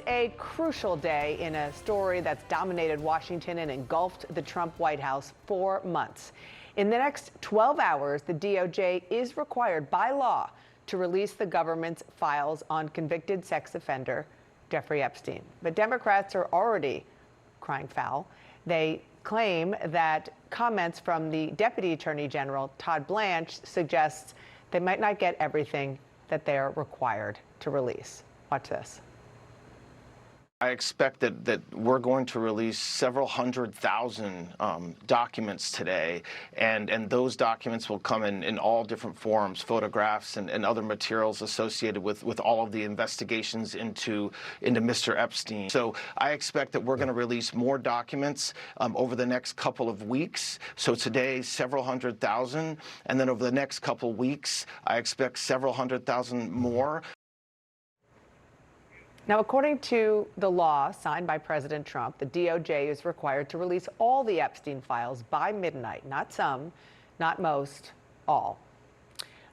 a crucial day in a story that's dominated Washington and engulfed the Trump White House for months. In the next 12 hours, the DOJ is required by law to release the government's files on convicted sex offender Jeffrey Epstein. But Democrats are already crying foul. They claim that comments from the Deputy Attorney General, Todd Blanche, suggests they might not get everything that they are required to release. Watch this. I expect that we're going to release several 100,000 documents today, and those documents will come in all different forms, photographs and other materials associated with all of the investigations into Mr. Epstein. So I expect that we're going to release more documents over the next couple of weeks. So today, several 100,000, and then over the next couple of weeks, I expect several 100,000 more. Now, according to the law signed by President Trump, the DOJ is required to release all the Epstein files by midnight. Not some, not most, all.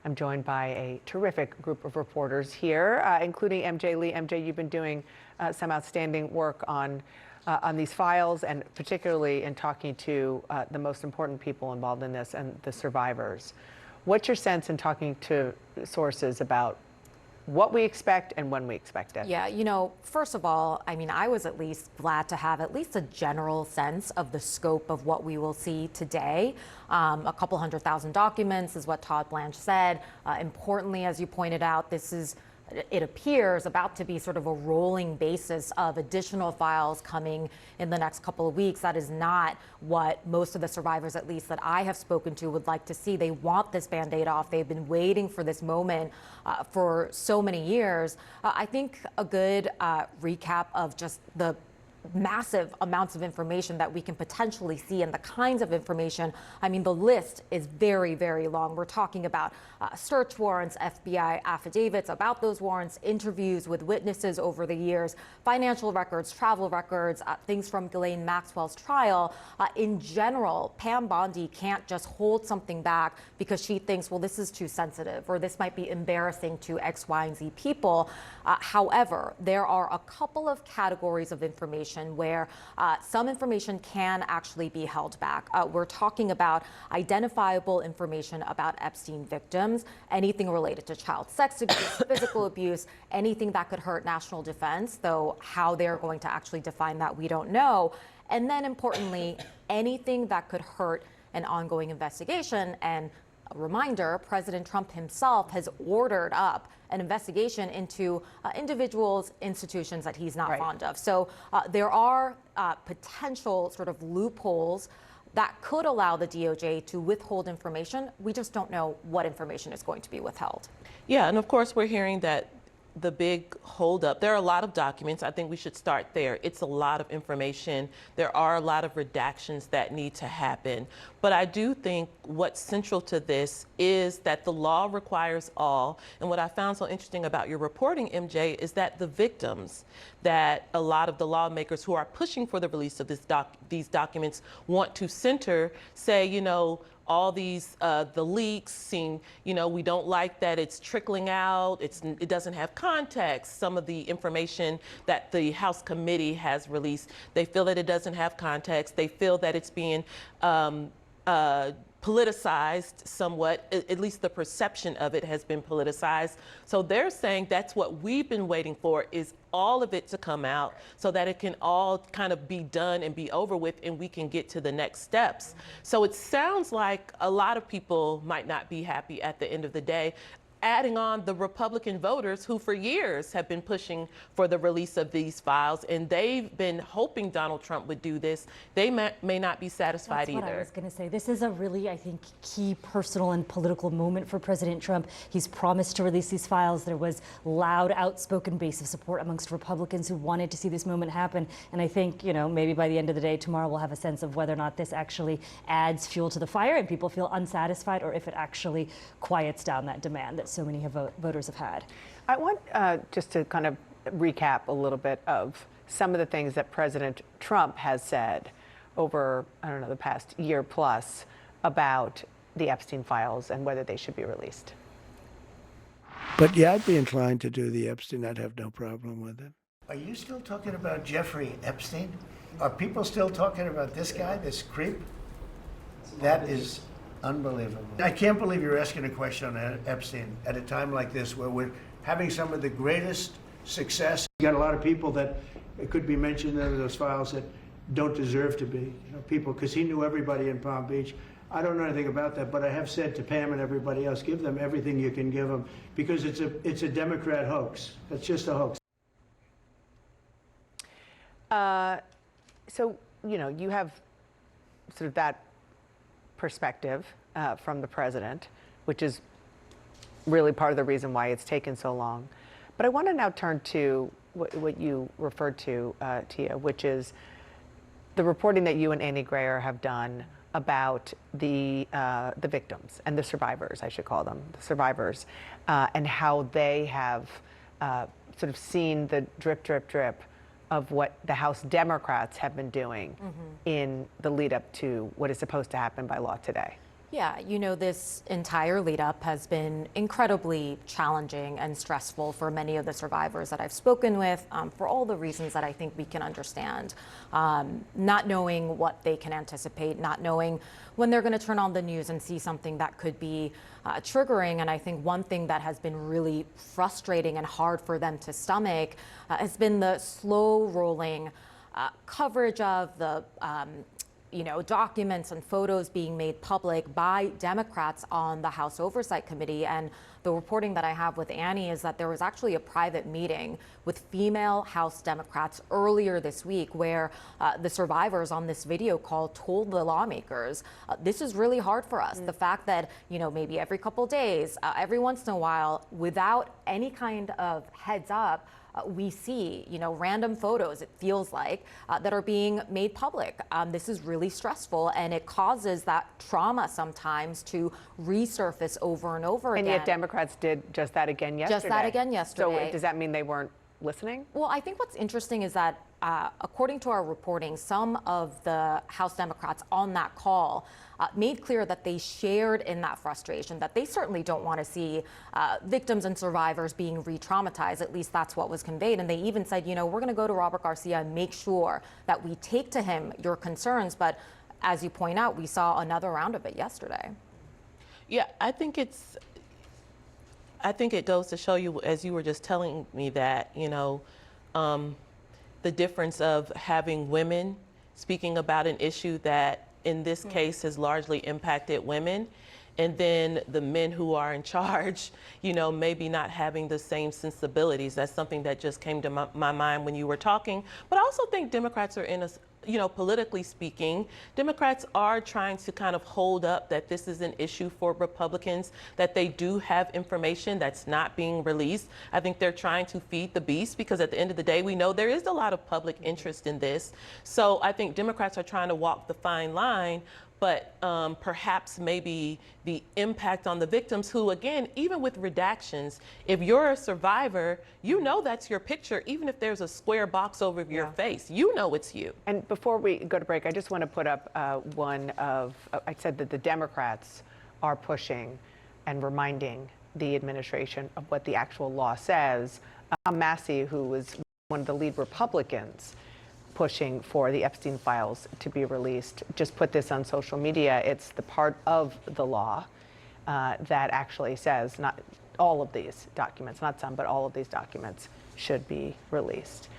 I'm joined by a terrific group of reporters here, including MJ Lee. MJ, you've been doing some outstanding work on these files, and particularly in talking to the most important people involved in this and the survivors. What's your sense in talking to sources about what we expect and when we expect it? Yeah, you know, first of all, I mean, I was at least glad to have at least a general sense of the scope of what we will see today. A couple 100,000 documents is what Todd Blanche said. Importantly, as you pointed out, this is, it appears, about to be sort of a rolling basis of additional files coming in the next couple of weeks. That is not what most of the survivors, at least that I have spoken to, would like to see. They want this Band-Aid off. They've been waiting for this moment for so many years. I think a good recap of just the massive amounts of information that we can potentially see and the kinds of information. I mean, the list is very, very long. We're talking about search warrants, FBI affidavits about those warrants, interviews with witnesses over the years, financial records, travel records, things from Ghislaine Maxwell's trial. In general, Pam Bondi can't just hold something back because she thinks, well, this is too sensitive or this might be embarrassing to X, Y, and Z people. However, there are a couple of categories of information where some information can actually be held back. We're talking about identifiable information about Epstein victims, anything related to child sex abuse, physical abuse, anything that could hurt national defense, though how they're going to actually define that, we don't know. And then importantly, anything that could hurt an ongoing investigation. And a reminder, President Trump himself has ordered up an investigation into individuals, institutions that he's not fond of. So there are potential sort of loopholes that could allow the DOJ to withhold information. We just don't know what information is going to be withheld. Yeah, and of course we're hearing that the big holdup, there are a lot of documents. I think we should start there. It's a lot of information. There are a lot of redactions that need to happen. But I do think what's central to this is that the law requires all. And what I found so interesting about your reporting, MJ, is that the victims, that a lot of the lawmakers who are pushing for the release of these documents want to center, say, you know, all these, the leaks seem, you know, we don't like that it's trickling out, it doesn't have context. Some of the information that the House committee has released, they feel that it doesn't have context. They feel that it's being politicized somewhat, at least the perception of it has been politicized. So they're saying that's what we've been waiting for, is all of it to come out so that it can all kind of be done and be over with and we can get to the next steps. So it sounds like a lot of people might not be happy at the end of the day. Adding on the Republican voters who for years have been pushing for the release of these files, and they've been hoping Donald Trump would do this. They may not be satisfied either. That's what I was going to say. This is a really, I think, key personal and political moment for President Trump. He's promised to release these files. There was loud, outspoken base of support amongst Republicans who wanted to see this moment happen. And I think, you know, maybe by the end of the day tomorrow we'll have a sense of whether or not this actually adds fuel to the fire and people feel unsatisfied, or if it actually quiets down that demand that so many voters have had. I want just to kind of recap a little bit of some of the things that President Trump has said over, I don't know, the past year plus about the Epstein files and whether they should be released. But yeah, I'd be inclined to do the Epstein. I'd have no problem with it. Are you still talking about Jeffrey Epstein? Are people still talking about this guy, this creep? That is unbelievable. I can't believe you're asking a question on Epstein at a time like this where we're having some of the greatest success. You got a lot of people that could be mentioned in those files that don't deserve to be, people, because he knew everybody in Palm Beach. I don't know anything about that, but I have said to Pam and everybody else, give them everything you can give them, because it's a Democrat hoax. It's just a hoax. So, you have sort of that perspective from the president, which is really part of the reason why it's taken so long. But I want to now turn to what you referred to, Tia, which is the reporting that you and Annie Grayer have done about the victims and the survivors, I should call them, the survivors, and how they have sort of seen the drip, drip, drip of what the House Democrats have been doing in the lead up to what is supposed to happen by law today. Yeah, this entire lead up has been incredibly challenging and stressful for many of the survivors that I've spoken with, for all the reasons that I think we can understand. Not knowing what they can anticipate, not knowing when they're going to turn on the news and see something that could be triggering. And I think one thing that has been really frustrating and hard for them to stomach has been the slow rolling coverage of the documents and photos being made public by Democrats on the House Oversight Committee. And the reporting that I have with Annie is that there was actually a private meeting with female House Democrats earlier this week where the survivors on this video call told the lawmakers, this is really hard for us. The fact that, maybe every couple days, every once in a while, without any kind of heads up, we see, random photos, it feels like, that are being made public. This is really stressful, and it causes that trauma sometimes to resurface over and over again. And yet Democrats did just that again yesterday. Just that again yesterday. So does that mean they weren't listening? Well, I think what's interesting is that according to our reporting, some of the House Democrats on that call made clear that they shared in that frustration, that they certainly don't want to see victims and survivors being re-traumatized. At least that's what was conveyed. And they even said, we're going to go to Robert Garcia and make sure that we take to him your concerns. But as you point out, we saw another round of it yesterday. Yeah, I think it goes to show you, as you were just telling me, that, the difference of having women speaking about an issue that in this case has largely impacted women, and then the men who are in charge, maybe not having the same sensibilities. That's something that just came to my mind when you were talking. But I also think Democrats are in a, politically speaking, Democrats are trying to kind of hold up that this is an issue for Republicans, that they do have information that's not being released. I think they're trying to feed the beast, because at the end of the day, we know there is a lot of public interest in this. So I think Democrats are trying to walk the fine line, but perhaps maybe the impact on the victims who, again, even with redactions, if you're a survivor, that's your picture, even if there's a square box over your face, it's you. And before we go to break, I just want to put up I said that the Democrats are pushing and reminding the administration of what the actual law says. Massey, who was one of the lead Republicans pushing for the Epstein files to be released, just put this on social media. It's the part of the law that actually says not all of these documents, not some, but all of these documents should be released.